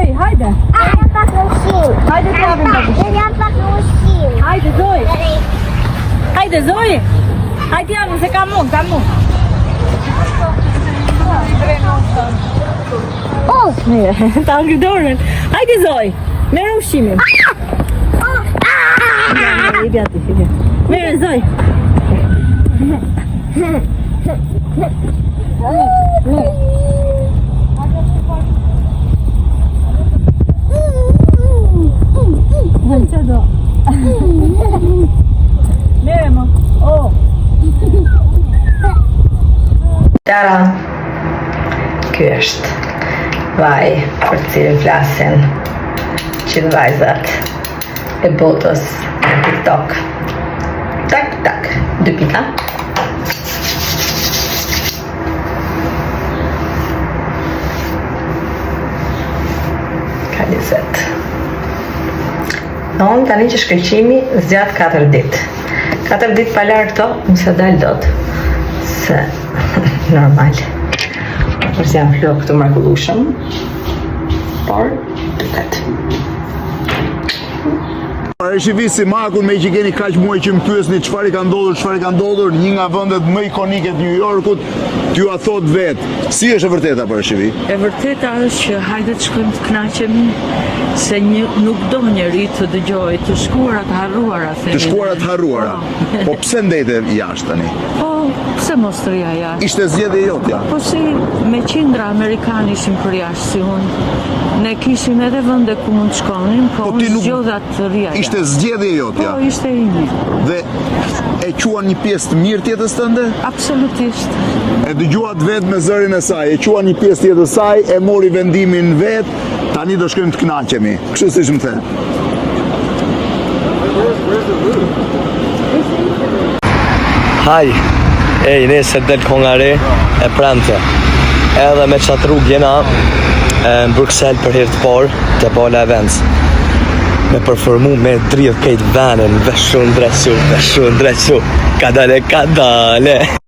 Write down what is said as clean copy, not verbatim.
Zoj, hajde. Ja pak ushqim. Hajde të japim pak ushqim. Ja pak ushqim. Hajde Zoj. Hajde Zoj. Hajde japim se kam mund. Mire, ta ngri dorën. Hajde Zoj. Merë ushqimin. I bjati. Mire Zoj. Që do? Mere më. Tara, ky është vaj për cilin flasin që vajzat e botës në TikTok. Tak, 2 pika. Ka 20. Unë tani që shkëlqimi zgjat 4 ditë. 4 ditë pa larë këto, nëse dalë dot. Se normal. Përse janë flokë të mrekullueshëm. Por, duket. Pareshi si Makun me që keni kaq muaj që më pyesni çfarë ka ndodhur, një nga vendet më ikonike të New Yorkut, t'ju a thot vetë. Si është e vërteta Pareshi? E vërteta është që hajde të shkojmë të kënaqemi se nuk do njeri të dëgjojë të shkuarat harruara. Të shkuarat harruara. Po pse ndete jashtë tani? Po, pse mos të rria jashtë? Ishte zgjedhja jotja. Po si me qindra Amerikanë ishim për jashtë si unë. Ne kishim edhe vende ku mund të shkonim, po unë zgjodha të rria jashtë. Ishte zgjedhja jotja. Po, ishte imi. Dhe e quan një pjesë të mirë tjetës tënde? Absolutisht. E dëgjuat vetë me zërin e saj, e quan një pjesë tjetës saj, e mori vendimin vetë, tani do shkojmë të kënaqemi. Kështu siç më the. Haj, nëse del kongare e prante. Edhe me qatë rrugë jena në Bruxelles për herë të parë të Bala Events. Me përformu me dridh kejt venën, veshun dresu, ka dale.